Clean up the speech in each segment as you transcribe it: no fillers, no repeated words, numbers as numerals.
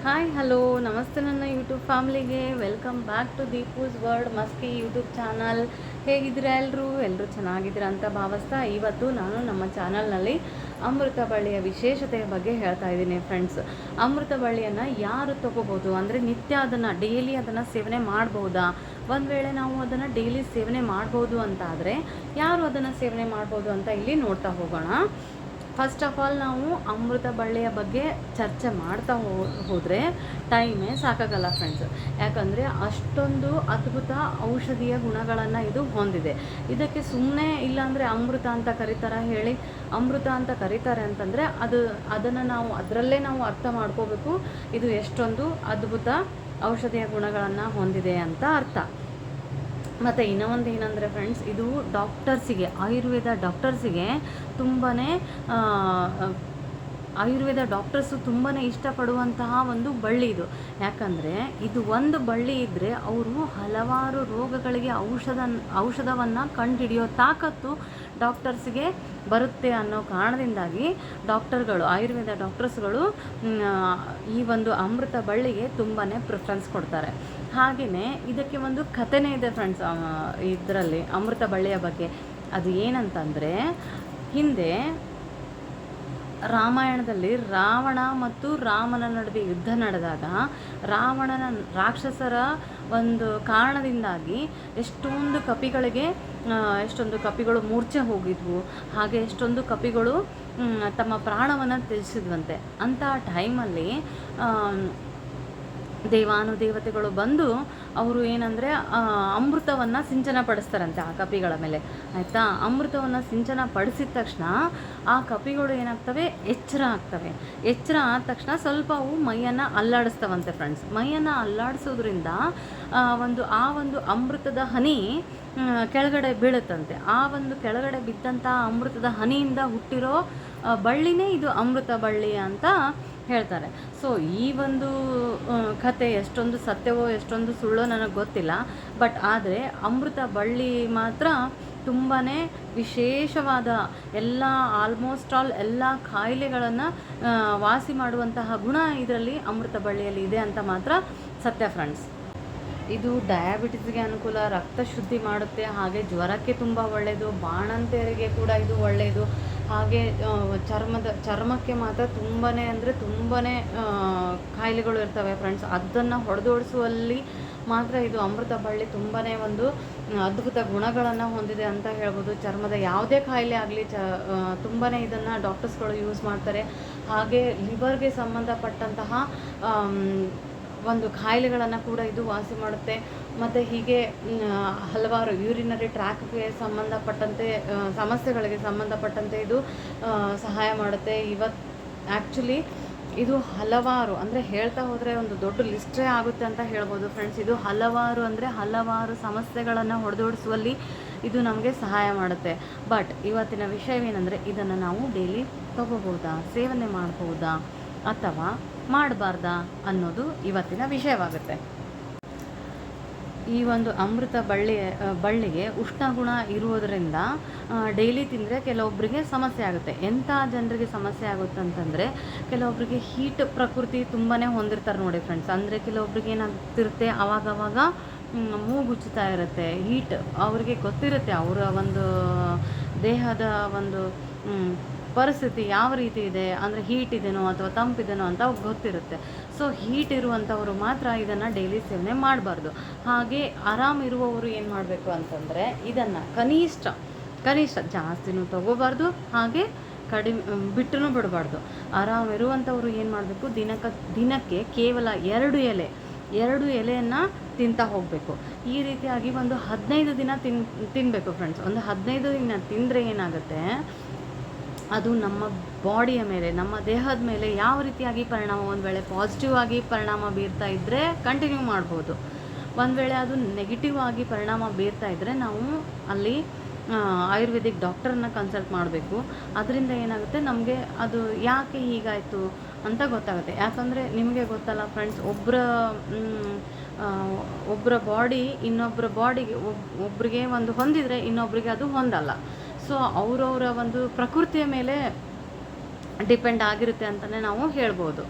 Hi hello ನಮಸ್ತೆ ನನ್ನ YouTube ಫ್ಯಾಮ್ಲಿಗೆ welcome back to Deepu's world Maski YouTube channel. ಹೇಗಿದ್ದೀರಾ ಎಲ್ಲರೂ ಚೆನ್ನಾಗಿದ್ದೀರಾ ಅಂತ ಭಾವಿಸ್ತಾ ಇವತ್ತು ನಾನು ನಮ್ಮ ಚಾನಲ್ನಲ್ಲಿ ಅಮೃತ ಬಳ್ಳಿಯ ವಿಶೇಷತೆಯ ಬಗ್ಗೆ ಹೇಳ್ತಾ ಇದ್ದೀನಿ ಫ್ರೆಂಡ್ಸ್. ಅಮೃತ ಬಳ್ಳಿಯನ್ನು ಯಾರು ತೊಗೋಬೋದು ಅಂದರೆ ನಿತ್ಯ ಅದನ್ನು ಡೈಲಿ ಅದನ್ನು ಸೇವನೆ ಮಾಡ್ಬೋದಾ? ಒಂದು ವೇಳೆ ನಾವು ಅದನ್ನು ಡೈಲಿ ಸೇವನೆ ಮಾಡ್ಬೋದು ಅಂತ ಆದರೆ ಯಾರು ಅದನ್ನು ಸೇವನೆ ಮಾಡ್ಬೋದು ಅಂತ ಇಲ್ಲಿ ನೋಡ್ತಾ ಹೋಗೋಣ. ಫಸ್ಟ್ ಆಫ್ ಆಲ್ ನಾವು ಅಮೃತ ಬಳ್ಳಿಯ ಬಗ್ಗೆ ಚರ್ಚೆ ಮಾಡ್ತಾ ಹೋದರೆ ಟೈಮೇ ಸಾಕಾಗಲ್ಲ ಫ್ರೆಂಡ್ಸ್. ಯಾಕಂದರೆ ಅಷ್ಟೊಂದು ಅದ್ಭುತ ಔಷಧೀಯ ಗುಣಗಳನ್ನು ಇದು ಹೊಂದಿದೆ. ಇದಕ್ಕೆ ಸುಮ್ಮನೆ ಇಲ್ಲಾಂದರೆ ಅಮೃತ ಅಂತ ಕರೀತಾರೆ ಹೇಳಿ. ಅಮೃತ ಅಂತ ಕರೀತಾರೆ ಅಂತಂದರೆ ಅದನ್ನು ನಾವು ಅದರಲ್ಲೇ ನಾವು ಅರ್ಥ ಮಾಡ್ಕೋಬೇಕು, ಇದು ಎಷ್ಟೊಂದು ಅದ್ಭುತ ಔಷಧೀಯ ಗುಣಗಳನ್ನು ಹೊಂದಿದೆ ಅಂತ ಅರ್ಥ. ಮತ್ತು ಇನ್ನೂ ಒಂದು ಏನಂದರೆ ಫ್ರೆಂಡ್ಸ್, ಇದು ಡಾಕ್ಟರ್ಸಿಗೆ ಆಯುರ್ವೇದ ಡಾಕ್ಟರ್ಸಿಗೆ ತುಂಬಾ ಆಯುರ್ವೇದ ಡಾಕ್ಟರ್ಸು ತುಂಬಾ ಇಷ್ಟಪಡುವಂತಹ ಒಂದು ಬಳ್ಳಿ ಇದು. ಯಾಕಂದರೆ ಇದು ಒಂದು ಬಳ್ಳಿ ಇದ್ದರೆ ಅವರು ಹಲವಾರು ರೋಗಗಳಿಗೆ ಔಷಧವನ್ನು ಕಂಡುಹಿಡಿಯೋ ತಾಕತ್ತು ಡಾಕ್ಟರ್ಸ್ಗೆ ಬರುತ್ತೆ ಅನ್ನೋ ಕಾರಣದಿಂದಾಗಿ ಡಾಕ್ಟರ್ಗಳು ಆಯುರ್ವೇದ ಡಾಕ್ಟರ್ಸ್ಗಳು ಈ ಒಂದು ಅಮೃತ ಬಳ್ಳಿಗೆ ತುಂಬಾ ಪ್ರಿಫರೆನ್ಸ್ ಕೊಡ್ತಾರೆ. ಹಾಗೆಯೇ ಇದಕ್ಕೆ ಒಂದು ಕಥೆನೇ ಇದೆ ಫ್ರೆಂಡ್ಸ್ ಇದರಲ್ಲಿ ಅಮೃತ ಬಳ್ಳಿಯ ಬಗ್ಗೆ. ಅದು ಏನಂತಂದರೆ, ಹಿಂದೆ ರಾಮಾಯಣದಲ್ಲಿ ರಾವಣ ಮತ್ತು ರಾಮನ ನಡುವೆ ಯುದ್ಧ ನಡೆದಾಗ ರಾವಣನ ರಾಕ್ಷಸರ ಒಂದು ಕಾರಣದಿಂದಾಗಿ ಎಷ್ಟೊಂದು ಕಪಿಗಳು ಮೂರ್ಛೆ ಹೋಗಿದ್ವು. ಹಾಗೆ ಎಷ್ಟೊಂದು ಕಪಿಗಳು ತಮ್ಮ ಪ್ರಾಣವನ್ನು ತ್ಯಜಿಸಿದ್ವಂತೆ. ಅಂಥ ಟೈಮಲ್ಲಿ ದೇವಾನುದೇವತೆಗಳು ಬಂದು ಅವರು ಏನಂದರೆ ಅಮೃತವನ್ನು ಸಿಂಚನ ಪಡಿಸ್ತಾರಂತೆ ಆ ಕಪಿಗಳ ಮೇಲೆ. ಆಯಿತಾ, ಅಮೃತವನ್ನು ಸಿಂಚನ ಪಡಿಸಿದ ತಕ್ಷಣ ಆ ಕಪಿಗಳು ಏನಾಗ್ತವೆ, ಎಚ್ಚರ ಆದ ತಕ್ಷಣ ಸ್ವಲ್ಪ ಅವು ಮೈಯನ್ನು ಅಲ್ಲಾಡಿಸ್ತವಂತೆ ಫ್ರೆಂಡ್ಸ್. ಮೈಯನ್ನು ಅಲ್ಲಾಡಿಸೋದ್ರಿಂದ ಆ ಒಂದು ಅಮೃತದ ಹನಿ ಕೆಳಗಡೆ ಬೀಳುತ್ತಂತೆ. ಆ ಒಂದು ಕೆಳಗಡೆ ಬಿದ್ದಂಥ ಅಮೃತದ ಹನಿಯಿಂದ ಹುಟ್ಟಿರೋ ಬಳ್ಳಿನೇ ಇದು ಅಮೃತ ಬಳ್ಳಿ ಅಂತ ಹೇಳ್ತಾರೆ. ಸೊ ಈ ಒಂದು ಕತೆ ಎಷ್ಟೊಂದು ಸತ್ಯವೋ ಎಷ್ಟೊಂದು ಸುಳ್ಳೋ ನನಗೆ ಗೊತ್ತಿಲ್ಲ. ಬಟ್ ಆದರೆ ಅಮೃತ ಬಳ್ಳಿ ಮಾತ್ರ ತುಂಬಾ ವಿಶೇಷವಾದ ಆಲ್ಮೋಸ್ಟ್ ಆಲ್ ಎಲ್ಲ ಕಾಯಿಲೆಗಳನ್ನು ವಾಸಿ ಮಾಡುವಂತಹ ಗುಣ ಇದರಲ್ಲಿ ಅಮೃತ ಬಳ್ಳಿಯಲ್ಲಿ ಇದೆ ಅಂತ ಮಾತ್ರ ಸತ್ಯ ಫ್ರೆಂಡ್ಸ್. ಇದು ಡಯಾಬಿಟಿಸ್ಗೆ ಅನುಕೂಲ, ರಕ್ತ ಶುದ್ಧಿ ಮಾಡುತ್ತೆ, ಹಾಗೆ ಜ್ವರಕ್ಕೆ ತುಂಬ ಒಳ್ಳೆಯದು, ಬಾಣಂತಿಯರಿಗೆ ಕೂಡ ಇದು ಒಳ್ಳೆಯದು. ಹಾಗೆ ಚರ್ಮಕ್ಕೆ ಮಾತ್ರ ತುಂಬಾ ಕಾಯಿಲೆಗಳು ಇರ್ತವೆ ಫ್ರೆಂಡ್ಸ್. ಅದನ್ನು ಹೊಡೆದೋಡಿಸುವಲ್ಲಿ ಮಾತ್ರ ಇದು ಅಮೃತ ಬಳ್ಳಿ ತುಂಬಾ ಒಂದು ಅದ್ಭುತ ಗುಣಗಳನ್ನು ಹೊಂದಿದೆ ಅಂತ ಹೇಳ್ಬೋದು. ಚರ್ಮದ ಯಾವುದೇ ಕಾಯಿಲೆ ಆಗಲಿ ತುಂಬಾ ಇದನ್ನು ಡಾಕ್ಟರ್ಸ್ಗಳು ಯೂಸ್ ಮಾಡ್ತಾರೆ. ಹಾಗೆ ಲಿವರ್ಗೆ ಸಂಬಂಧಪಟ್ಟಂತಹ ಒಂದು ಕಾಯಿಲೆಗಳನ್ನು ಕೂಡ ಇದು ವಾಸಿ ಮಾಡುತ್ತೆ. ಮತ್ತು ಹೀಗೆ ಹಲವಾರು ಯೂರಿನರಿ ಟ್ರ್ಯಾಕ್ಗೆ ಸಂಬಂಧಪಟ್ಟಂತೆ ಸಮಸ್ಯೆಗಳಿಗೆ ಸಂಬಂಧಪಟ್ಟಂತೆ ಇದು ಸಹಾಯ ಮಾಡುತ್ತೆ. ಆ್ಯಕ್ಚುಲಿ ಇದು ಹಲವಾರು ಅಂದರೆ ಹೇಳ್ತಾ ಹೋದರೆ ಒಂದು ದೊಡ್ಡ ಲಿಸ್ಟೇ ಆಗುತ್ತೆ ಅಂತ ಹೇಳ್ಬೋದು ಫ್ರೆಂಡ್ಸ್. ಇದು ಹಲವಾರು ಸಮಸ್ಯೆಗಳನ್ನು ಹೊಡೆದೋಡಿಸುವಲ್ಲಿ ಇದು ನಮಗೆ ಸಹಾಯ ಮಾಡುತ್ತೆ. ಬಟ್ ಇವತ್ತಿನ ವಿಷಯವೇನೆಂದರೆ, ಇದನ್ನು ನಾವು ಡೈಲಿ ತಗೋಬೋದಾ, ಸೇವನೆ ಮಾಡ್ಬೋದಾ ಅಥವಾ ಮಾಡಬಾರ್ದಾ ಅನ್ನೋದು ಇವತ್ತಿನ ವಿಷಯವಾಗುತ್ತೆ. ಈ ಒಂದು ಅಮೃತ ಬಳ್ಳಿಗೆ ಉಷ್ಣಗುಣ ಇರುವುದರಿಂದ ಡೈಲಿ ತಿಂದರೆ ಕೆಲವೊಬ್ಬರಿಗೆ ಸಮಸ್ಯೆ ಆಗುತ್ತೆ. ಎಂಥ ಜನರಿಗೆ ಸಮಸ್ಯೆ ಆಗುತ್ತೆ ಅಂತಂದರೆ, ಕೆಲವೊಬ್ಬರಿಗೆ ಹೀಟ್ ಪ್ರಕೃತಿ ತುಂಬಾ ಹೊಂದಿರ್ತಾರೆ ನೋಡಿ ಫ್ರೆಂಡ್ಸ್. ಅಂದರೆ ಕೆಲವೊಬ್ರಿಗೆ ಏನಾಗ್ತಿರುತ್ತೆ, ಆವಾಗವಾಗ ಮೂಗುಚ್ಚುತ್ತಾ ಇರುತ್ತೆ, ಹೀಟ್ ಅವ್ರಿಗೆ ಗೊತ್ತಿರುತ್ತೆ, ಅವರ ಒಂದು ದೇಹದ ಒಂದು ಪರಿಸ್ಥಿತಿ ಯಾವ ರೀತಿ ಇದೆ, ಅಂದರೆ ಹೀಟ್ ಇದೆನೋ ಅಥವಾ ತಂಪಿದೆನೋ ಅಂತ ಅವ್ರಿಗೆ ಗೊತ್ತಿರುತ್ತೆ. ಸೊ ಹೀಟ್ ಇರುವಂಥವರು ಮಾತ್ರ ಇದನ್ನು ಡೈಲಿ ಸೇವನೆ ಮಾಡಬಾರ್ದು. ಹಾಗೆ ಆರಾಮಿರುವವರು ಏನು ಮಾಡಬೇಕು ಅಂತಂದರೆ, ಇದನ್ನು ಕನಿಷ್ಠ ಜಾಸ್ತಿನೂ ತಗೋಬಾರ್ದು, ಹಾಗೆ ಬಿಟ್ಟೂ ಬಿಡಬಾರ್ದು. ಆರಾಮಿರುವಂಥವರು ಏನು ಮಾಡಬೇಕು, ದಿನಕ್ಕೆ ಕೇವಲ 2 ಎಲೆಯನ್ನು ತಿಂತಾ ಹೋಗಬೇಕು. ಈ ರೀತಿಯಾಗಿ ಒಂದು 15 ದಿನ ತಿನ್ನಬೇಕು ಫ್ರೆಂಡ್ಸ್. ಒಂದು 15 ದಿನ ತಿಂದರೆ ಏನಾಗುತ್ತೆ, ಅದು ನಮ್ಮ ಬಾಡಿಯ ಮೇಲೆ, ನಮ್ಮ ದೇಹದ ಮೇಲೆ ಯಾವ ರೀತಿಯಾಗಿ ಪರಿಣಾಮ, ಒಂದು ವೇಳೆ ಪಾಸಿಟಿವ್ ಆಗಿ ಪರಿಣಾಮ ಬೀರ್ತಾ ಇದ್ದರೆ ಕಂಟಿನ್ಯೂ ಮಾಡ್ಬೋದು. ಒಂದು ವೇಳೆ ಅದು ನೆಗೆಟಿವ್ ಆಗಿ ಪರಿಣಾಮ ಬೀರ್ತಾ ಇದ್ದರೆ ನಾವು ಅಲ್ಲಿ ಆಯುರ್ವೇದಿಕ್ ಡಾಕ್ಟರನ್ನ ಕನ್ಸಲ್ಟ್ ಮಾಡಬೇಕು. ಅದರಿಂದ ಏನಾಗುತ್ತೆ, ನಮಗೆ ಅದು ಯಾಕೆ ಹೀಗಾಯಿತು ಅಂತ ಗೊತ್ತಾಗುತ್ತೆ. ಯಾಕಂದರೆ ನಿಮಗೆ ಗೊತ್ತಲ್ಲ ಫ್ರೆಂಡ್ಸ್, ಒಬ್ಬರ ಬಾಡಿ ಇನ್ನೊಬ್ಬರ ಬಾಡಿಗೆ ಒಬ್ಬರಿಗೆ ಒಂದು ಹೊಂದಿದರೆ ಇನ್ನೊಬ್ಬರಿಗೆ ಅದು ಹೊಂದಲ್ಲ. ಸೊ ಅವರವರ ಒಂದು ಪ್ರಕೃತಿಯ ಮೇಲೆ ಡಿಪೆಂಡ್ ಆಗಿರುತ್ತೆ ಅಂತಲೇ ನಾವು ಹೇಳ್ಬೋದು.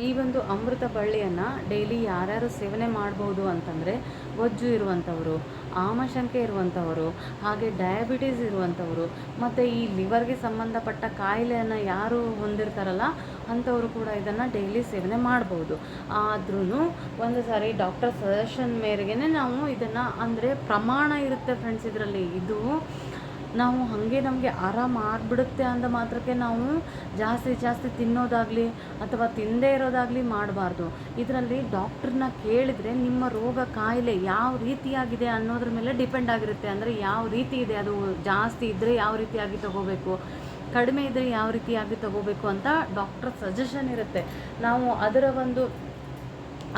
ಈ ಒಂದು ಅಮೃತ ಬಳ್ಳಿಯನ್ನು ಡೈಲಿ ಯಾರ್ಯಾರು ಸೇವನೆ ಮಾಡ್ಬೋದು ಅಂತಂದರೆ, ಬೊಜ್ಜು ಇರುವಂಥವರು, ಆಮಶಂಕೆ ಇರುವಂಥವರು, ಹಾಗೆ ಡಯಾಬಿಟೀಸ್ ಇರುವಂಥವರು, ಮತ್ತು ಈ ಲಿವರ್ಗೆ ಸಂಬಂಧಪಟ್ಟ ಕಾಯಿಲೆಯನ್ನು ಯಾರು ಹೊಂದಿರ್ತಾರಲ್ಲ ಅಂಥವರು ಕೂಡ ಇದನ್ನು ಡೈಲಿ ಸೇವನೆ ಮಾಡ್ಬೋದು. ಆದ್ರೂ ಒಂದು ಸಾರಿ ಡಾಕ್ಟರ್ ಸಜೆಷನ್ ಮೇರೆಗೆ ನಾವು ಇದನ್ನು, ಅಂದರೆ ಪ್ರಮಾಣ ಇರುತ್ತೆ ಫ್ರೆಂಡ್ಸ್ ಇದರಲ್ಲಿ. ಇದು ನಾವು ಹಾಗೆ ನಮಗೆ ಆರಾಮ ಆಗಿಬಿಡುತ್ತೆ ಅಂದ ಮಾತ್ರಕ್ಕೆ ನಾವು ಜಾಸ್ತಿ ತಿನ್ನೋದಾಗಲಿ ಅಥವಾ ತಿನ್ನದೇ ಇರೋದಾಗಲಿ ಮಾಡಬಾರ್ದು. ಇದರಲ್ಲಿ ಡಾಕ್ಟ್ರನ್ನ ಕೇಳಿದರೆ ನಿಮ್ಮ ರೋಗ ಕಾಯಿಲೆ ಯಾವ ರೀತಿಯಾಗಿದೆ ಅನ್ನೋದ್ರ ಮೇಲೆ ಡಿಪೆಂಡ್ ಆಗಿರುತ್ತೆ. ಅಂದರೆ ಯಾವ ರೀತಿ ಇದೆ, ಅದು ಜಾಸ್ತಿ ಇದ್ದರೆ ಯಾವ ರೀತಿಯಾಗಿ ತಗೋಬೇಕು, ಕಡಿಮೆ ಇದ್ದರೆ ಯಾವ ರೀತಿಯಾಗಿ ತಗೋಬೇಕು ಅಂತ ಡಾಕ್ಟರ್ ಸಜೆಷನ್ ಇರುತ್ತೆ. ನಾವು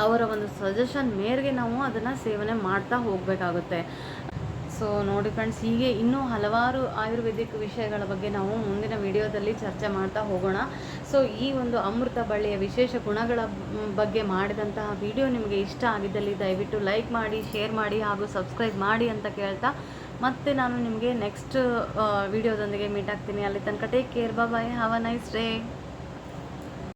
ಅವರ ಒಂದು ಸಜೆಷನ್ ಮೇರೆಗೆ ನಾವು ಅದನ್ನು ಸೇವನೆ ಮಾಡ್ತಾ ಹೋಗಬೇಕಾಗುತ್ತೆ. ಸೊ ನೋಡಿ ಫ್ರೆಂಡ್ಸ್, ಹೀಗೆ ಇನ್ನೂ ಹಲವಾರು ಆಯುರ್ವೇದಿಕ್ ವಿಷಯಗಳ ಬಗ್ಗೆ ನಾವು ಮುಂದಿನ ವಿಡಿಯೋದಲ್ಲಿ ಚರ್ಚೆ ಮಾಡ್ತಾ ಹೋಗೋಣ. ಸೊ ಈ ಒಂದು ಅಮೃತ ಬಳ್ಳಿಯ ವಿಶೇಷ ಗುಣಗಳ ಬಗ್ಗೆ ಮಾಡಿದಂತಹ ವಿಡಿಯೋ ನಿಮಗೆ ಇಷ್ಟ ಆಗಿದ್ದಲ್ಲಿ ದಯವಿಟ್ಟು ಲೈಕ್ ಮಾಡಿ, ಶೇರ್ ಮಾಡಿ ಹಾಗೂ ಸಬ್ಸ್ಕ್ರೈಬ್ ಮಾಡಿ ಅಂತ ಕೇಳ್ತಾ, ಮತ್ತೆ ನಾನು ನಿಮಗೆ ನೆಕ್ಸ್ಟ್ ವಿಡಿಯೋದೊಂದಿಗೆ ಮೀಟ್ ಆಗ್ತೀನಿ. ಅಲ್ಲಿ ತನಕ take care, bye, have a nice day.